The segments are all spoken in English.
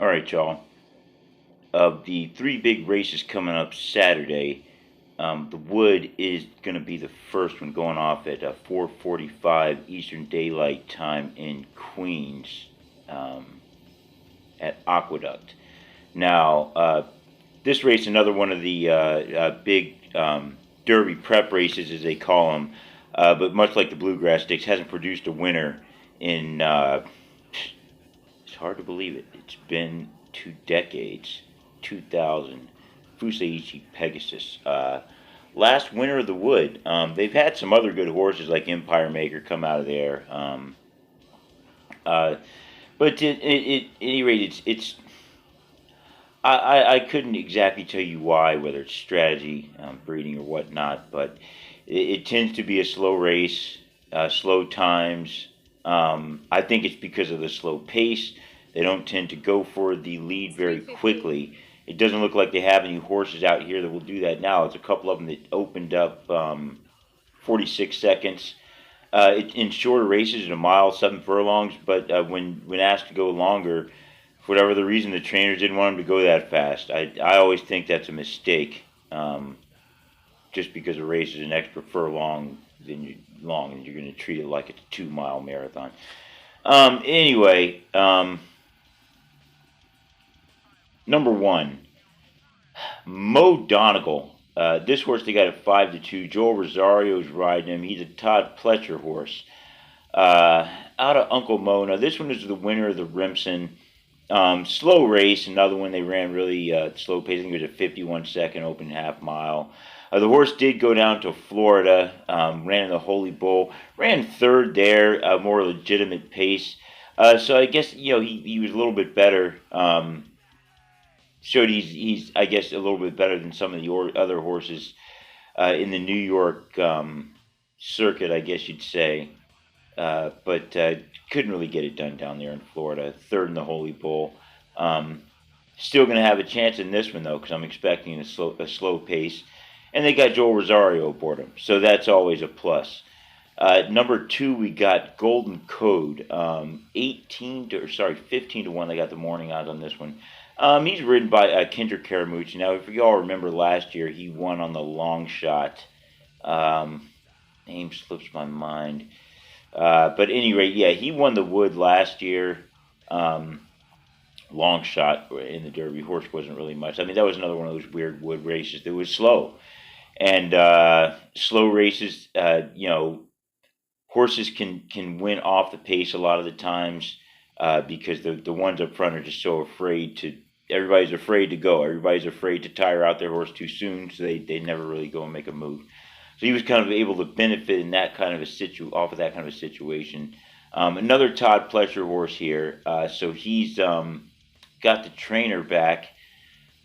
All right, y'all. Of the three big races coming up Saturday, the Wood is going to be the first one going off at 4:45 Eastern Daylight Time in Queens um, at Aqueduct. Now, this race, another one of the big Derby prep races, as they call them, but much like the Bluegrass Stakes, hasn't produced a winner in. It's hard to believe it. It's been 2 decades. 2000. Fuseichi Pegasus. Last winner of the Wood. They've had some other good horses like Empire Maker come out of there. Uh, but at any rate, it's I couldn't exactly tell you why, whether it's strategy, breeding, or whatnot, but it tends to be a slow race, slow times. I think it's because of the slow pace. They don't tend to go for the lead very quickly. It doesn't look like they have any horses out here that will do that now. It's a couple of them that opened up 46 seconds in shorter races, in a mile, 7 furlongs. But when asked to go longer, for whatever the reason, the trainers didn't want them to go that fast. I always think that's a mistake. Just because a race is an extra furlong long, and you're going to treat it like it's a 2 mile marathon. Anyway, number one, Mo Donegal. This horse they got at 5-2. Joel Rosario's riding him. He's a Todd Pletcher horse. Out of Uncle Mo. Now this one is the winner of the Remsen. Slow race. Another one they ran really slow pace. I think it was a 51-second open half mile. The horse did go down to Florida. Ran in the Holy Bull. Ran third there. More legitimate pace. So I guess he was a little bit better. Showed he's I guess a little bit better than some of the other horses in the New York circuit, I guess you'd say. But couldn't really get it done down there in Florida. Third in the Holy Bull. Still going to have a chance in this one though, because I'm expecting a slow pace, and they got Joel Rosario aboard them, so that's always a plus. Number two, we got Golden Code, 15 to 1. They got the morning odds on this one. He's ridden by Kendrick Caramucci. Now, if you all remember last year, he won on the long shot. Name slips my mind. But at any rate, yeah, he won the Wood last year. Long shot in the Derby. Horse wasn't really much. I mean, that was another one of those weird Wood races that was slow. And slow races, horses can win off the pace a lot of the times because the ones up front are just so afraid to. Everybody's afraid to go. Everybody's afraid to tire out their horse too soon, so they never really go and make a move. So he was kind of able to benefit in that kind of off of that kind of a situation. Another Todd Pletcher horse here. So he's got the trainer back.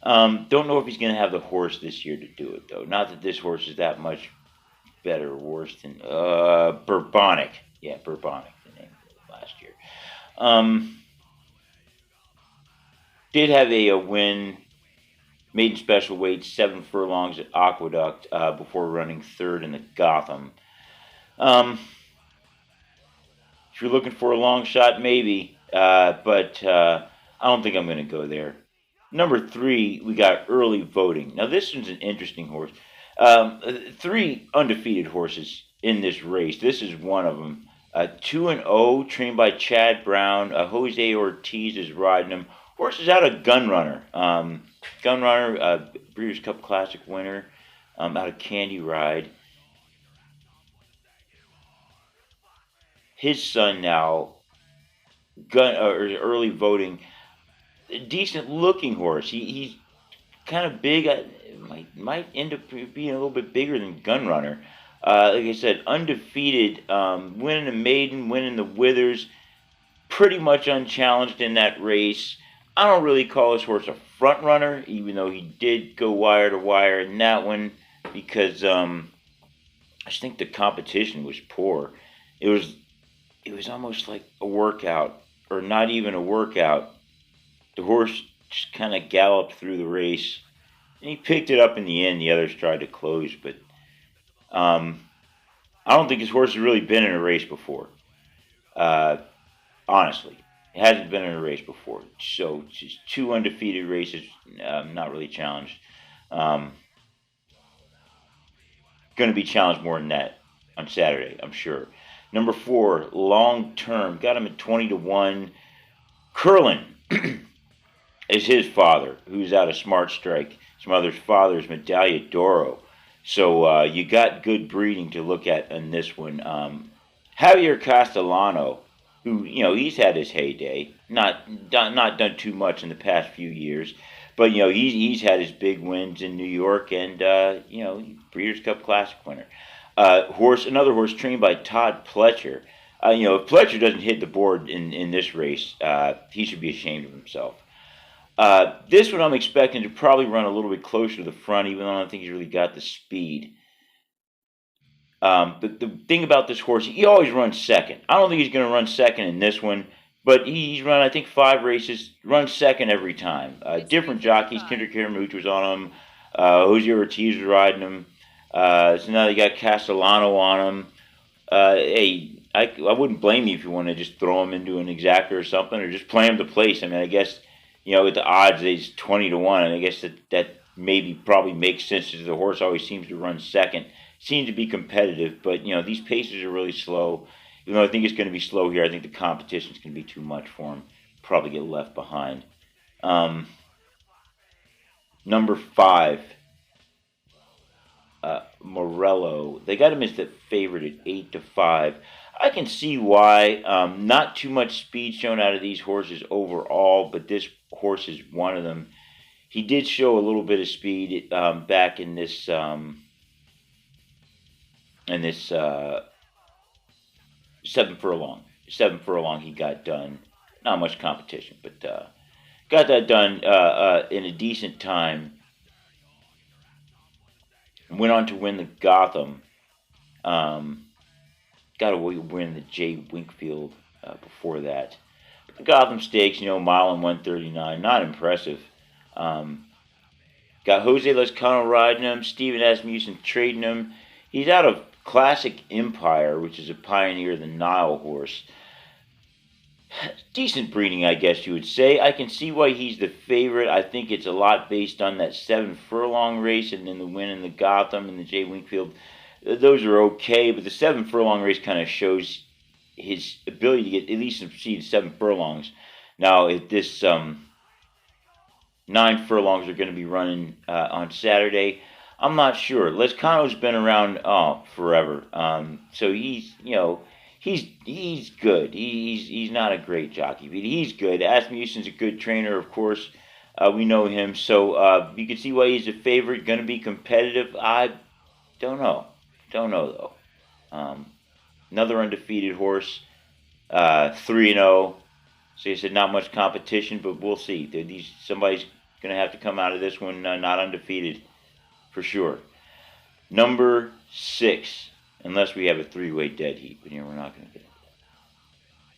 Don't know if he's going to have the horse this year to do it, though. Not that this horse is that much better or worse than Bourbonic. Yeah, Bourbonic, the name last year. Did have a win, maiden special weight, 7 furlongs at Aqueduct before running third in the Gotham. If you're looking for a long shot, maybe, but I don't think I'm going to go there. Number three, we got Early Voting. Now, this one's an interesting horse. Three undefeated horses in this race. This is one of them. 2-0, trained by Chad Brown. Jose Ortiz is riding him. Horse is out of Gunrunner. Gunrunner, Breeders' Cup Classic winner, out of Candy Ride. His son now, Early Voting, decent looking horse. He's kind of big. Might end up being a little bit bigger than Gunrunner. Like I said, undefeated, winning the maiden, winning the Withers, pretty much unchallenged in that race. I don't really call this horse a front runner, even though he did go wire to wire in that one, because I just think the competition was poor. It was almost like a workout, or not even a workout. The horse just kind of galloped through the race, and he picked it up in the end. The others tried to close, but I don't think his horse has really been in a race before, honestly. He hasn't been in a race before, so just two undefeated races, not really challenged. Um, going to be challenged more than that on Saturday, I'm sure. Number 4, long term, got him at 20 to 1. Curlin is his father, who's out of Smart Strike. His mother's father is Medaglia d'Oro. So you got good breeding to look at in this one. Javier Castellano, who he's had his heyday, not done too much in the past few years, but he's had his big wins in New York and Breeders' Cup Classic winner. Another horse trained by Todd Pletcher. If Pletcher doesn't hit the board in this race, he should be ashamed of himself. This one I'm expecting to probably run a little bit closer to the front, even though I don't think he's really got the speed. But the thing about this horse, he always runs second. I don't think he's going to run second in this one, but he's run, I think, 5 races, runs second every time. Different jockeys, Kendrick Hiramuch was on him, Jose Ortiz was riding him, so now they got Castellano on him. Hey, I wouldn't blame you if you want to just throw him into an exactor or something, or just play him to place. I mean, I guess, with the odds, he's 20 to 1, and I guess that maybe probably makes sense because the horse always seems to run second. Seems to be competitive, but these paces are really slow. Even though I think it's going to be slow here, I think the competition's going to be too much for him. Probably get left behind. Number 5, Morello. They got him as the favorite at 8 to 5. I can see why. Not too much speed shown out of these horses overall, but this horse is one of them. He did show a little bit of speed back in this 7 furlong. 7 furlong he got done. Not much competition, but got that done in a decent time. Went on to win the Gotham. Got to win the J. Winkfield before that. But the Gotham Stakes, mile and 139, not impressive. Got Jose Lezcano riding him, Stephen Asmussen trading him. He's out of Classic Empire, which is a Pioneer, the Nile horse. Decent breeding, I guess you would say. I can see why he's the favorite. I think it's a lot based on that 7 furlong race and then the win in the Gotham and the J. Winkfield. Those are okay, but the 7 furlong race kind of shows his ability to get at least succeed 7 furlongs. Now, if this 9 furlongs are going to be running on Saturday, I'm not sure. Lezcano's been around forever, so he's good. He's not a great jockey, but he's good. Asmussen's a good trainer, of course. We know him, so you can see why he's a favorite. Going to be competitive. I don't know. Though. Another undefeated horse, 3-0. So you said not much competition, but we'll see. Somebody's going to have to come out of this one not undefeated. For sure. Number 6, unless we have a 3-way dead heat, but we're not going to get it.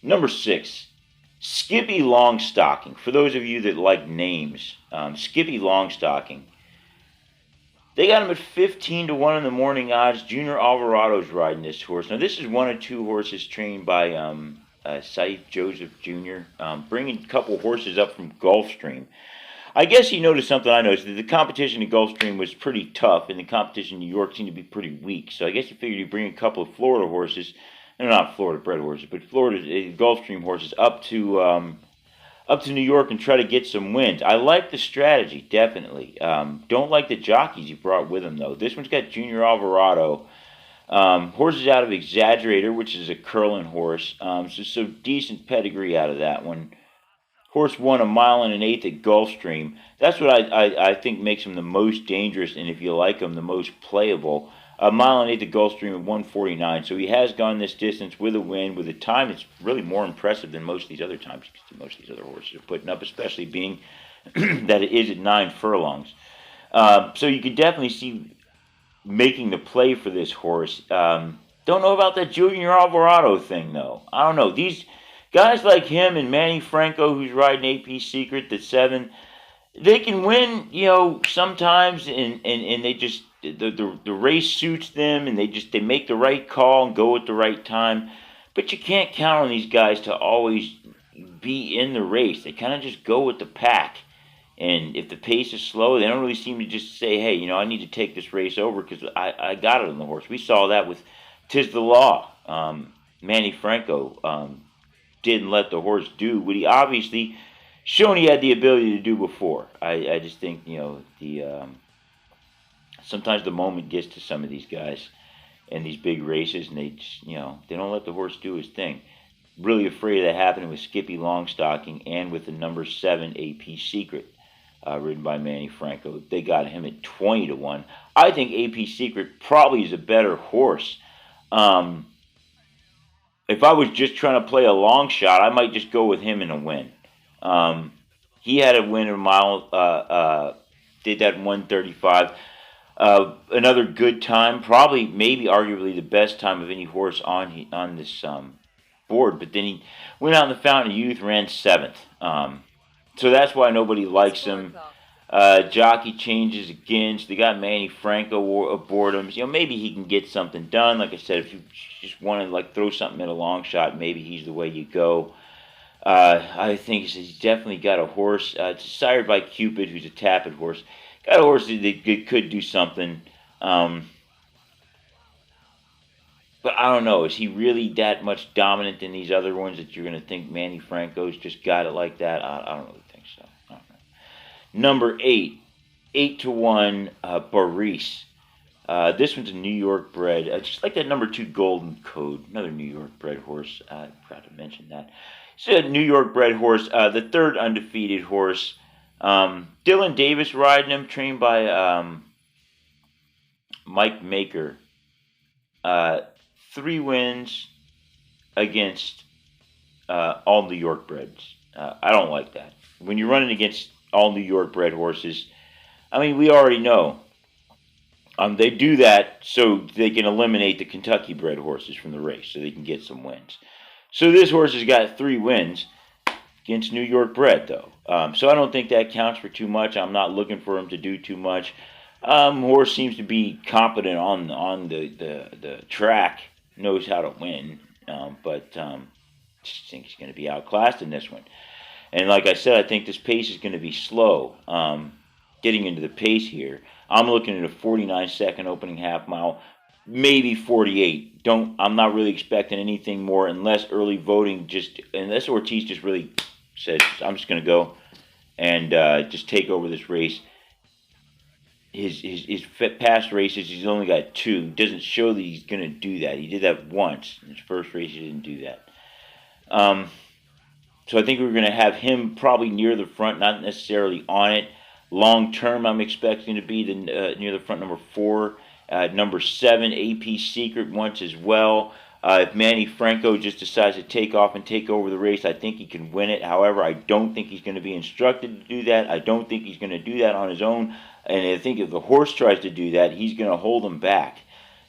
Number 6, Skippy Longstocking. For those of you that like names, Skippy Longstocking. They got him at 15 to 1 in the morning odds. Junior Alvarado's riding this horse. Now, this is one of 2 horses trained by Saif Joseph Jr., bringing a couple horses up from Gulfstream. I guess he noticed something I noticed, that the competition in Gulfstream was pretty tough, and the competition in New York seemed to be pretty weak. So I guess he figured he'd bring a couple of Florida horses, and not Florida-bred horses, but Florida Gulfstream horses up to New York and try to get some wins. I like the strategy, definitely. Don't like the jockeys he brought with him, though. This one's got Junior Alvarado. Horses out of Exaggerator, which is a Curlin horse. So decent pedigree out of that one. Horse won 1 mile and 1/8 at Gulfstream. That's what I think makes him the most dangerous, and if you like him, the most playable. 1 mile and 1/8 at Gulfstream at 1:49. So he has gone this distance with a win, with a time that's really more impressive than most of these other times most of these other horses are putting up, especially being that it is at 9 furlongs. So you could definitely see making the play for this horse. Don't know about that Junior Alvarado thing, though. I don't know. These guys like him and Manny Franco, who's riding AP Secret, the 7, they can win, sometimes, and they just the race suits them, and they make the right call and go at the right time. But you can't count on these guys to always, be in the race. They kind of just go with the pack. And if the pace is slow, they don't really seem to just say, hey, I need to take this race over because I got it on the horse. We saw that with Tis the Law. Manny Franco didn't let the horse do what he obviously shown he had the ability to do before. I just think, sometimes the moment gets to some of these guys in these big races, and they just, they don't let the horse do his thing. Really afraid of that happening with Skippy Longstocking and with the number 7 AP Secret, ridden by Manny Franco. They got him at 20-1. I think AP Secret probably is a better horse. If I was just trying to play a long shot, I might just go with him in a win. He had a win a mile, did that in 135. Another good time, probably, maybe, arguably the best time of any horse on this board. But then he went out in the Fountain of Youth, ran 7th. So that's why nobody likes him. Jockey changes again. So they got Manny Franco aboard him. Maybe he can get something done. Like I said, if you just want to throw something at a long shot, maybe he's the way you go. I think he's definitely got a horse. It's sired by Cupid, who's a Tapit horse. Got a horse that could do something. But I don't know. Is he really that much dominant than these other ones that you're going to think Manny Franco's just got it like that? I don't really think so. I don't know. Number 8, 8-1, Boris. This one's a New York bred. Just like that number 2 Golden Code, another New York bred horse. I forgot to mention that. It's a New York bred horse, the 3rd undefeated horse. Dylan Davis riding him, trained by Mike Maker. 3 wins against all New York breds. I don't like that. When you're running against all New York bred horses, we already know. They do that so they can eliminate the Kentucky bred horses from the race, so they can get some wins. So this horse has got 3 wins against New York bred, though. So I don't think that counts for too much. I'm not looking for him to do too much. Horse seems to be competent on the track, knows how to win, but just think he's going to be outclassed in this one. And like I said, I think this pace is going to be slow. Getting into the pace here, I'm looking at a 49-second opening half mile, maybe 48. I'm not really expecting anything more unless early voting unless Ortiz just really says, I'm just going to go and just take over this race. His past races, he's only got 2. Doesn't show that he's going to do that. He did that once. In his first race, he didn't do that. So I think we're going to have him probably near the front, not necessarily on it. Long term, I'm expecting to be near the front, number 4. Number 7, AP Secret once as well. If Manny Franco just decides to take off and take over the race, I think he can win it. However, I don't think he's going to be instructed to do that. I don't think he's going to do that on his own. And I think if the horse tries to do that, he's going to hold him back.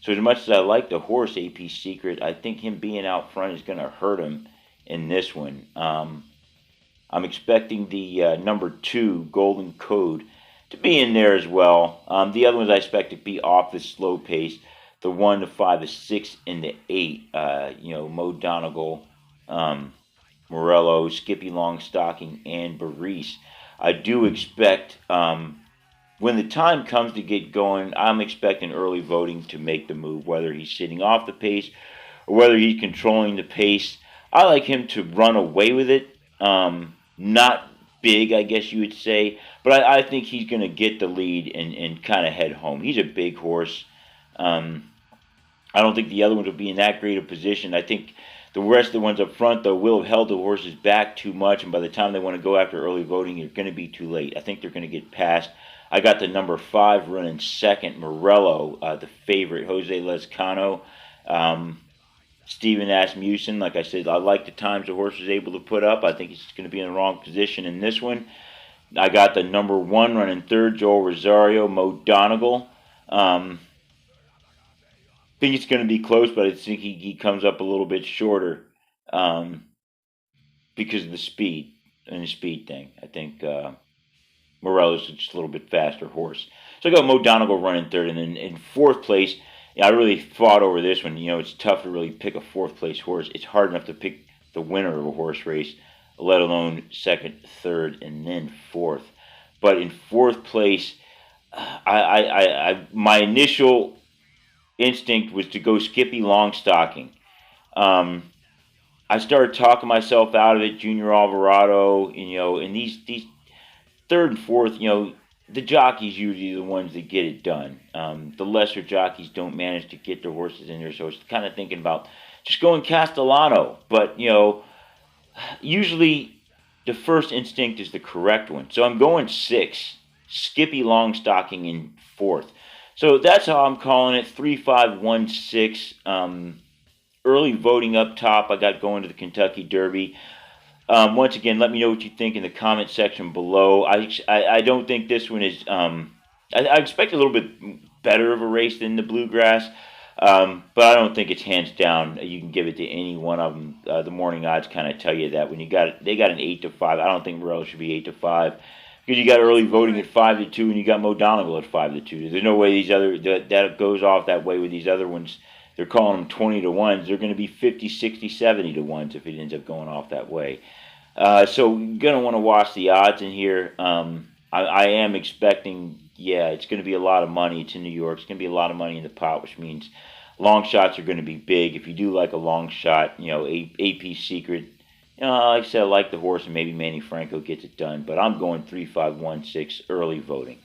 So as much as I like the horse, AP Secret, I think him being out front is going to hurt him in this one. I'm expecting the number 2, Golden Code, to be in there as well. The other ones I expect to be off the slow pace. The 1, the 5, the 6, and the 8. Mo Donegal, Morello, Skippy Longstocking, and Boris. I do expect, when the time comes to get going, I'm expecting early voting to make the move, whether he's sitting off the pace or whether he's controlling the pace. I like him to run away with it. Not big, I guess you would say, but I think he's going to get the lead and kind of head home. He's a big horse. I don't think the other ones will be in that great a position. I think the rest of the ones up front, though, will have held the horses back too much, and by the time they want to go after early voting, you're going to be too late. I think they're going to get past. I got the number 5 running second, Morello, the favorite, Jose Lezcano. Stephen Asmussen, like I said, I like the times the horse was able to put up. I think he's going to be in the wrong position in this one. I got the number 1 running third, Joel Rosario, Mo Donegal. I think it's going to be close, but I think he comes up a little bit shorter because of the speed and the speed thing. I think Morello's just a little bit faster horse. So I got Mo Donegal running third, and then in 4th place, I really fought over this one. It's tough to really pick a 4th place horse. It's hard enough to pick the winner of a horse race. let alone second, third, and then fourth. But in fourth place, my initial instinct was to go Skippy Longstocking. Um, I started talking myself out of it, Junior Alvarado, and these third and fourth, the jockeys usually the ones that get it done. The lesser jockeys don't manage to get their horses in there, so it's kind of thinking about just going Castellano. But usually the first instinct is the correct one. So I'm going six, Skippy Longstocking in fourth. So that's how I'm calling it, 3-5-1-6. Early voting up top. I got going to the Kentucky Derby. Once again, let me know what you think in the comment section below. I don't think this one is. I expect a little bit better of a race than the Bluegrass, but I don't think it's hands down. You can give it to any one of them. The morning odds kind of tell you that when they got an 8-5. I don't think Morello should be 8-5 because you got early voting at 5-2, and you got Mo Donegal at 5-2. There's no way that goes off that way with these other ones. They're calling them 20-1s. They're going to be 50, 60, 70-1s if it ends up going off that way. So you're going to want to watch the odds in here. I am expecting, it's going to be a lot of money. It's in New York. It's going to be a lot of money in the pot, which means long shots are going to be big. If you do like a long shot, AP Secret, like I said, I like the horse, and maybe Manny Franco gets it done. But I'm going 3-5-1-6 early voting.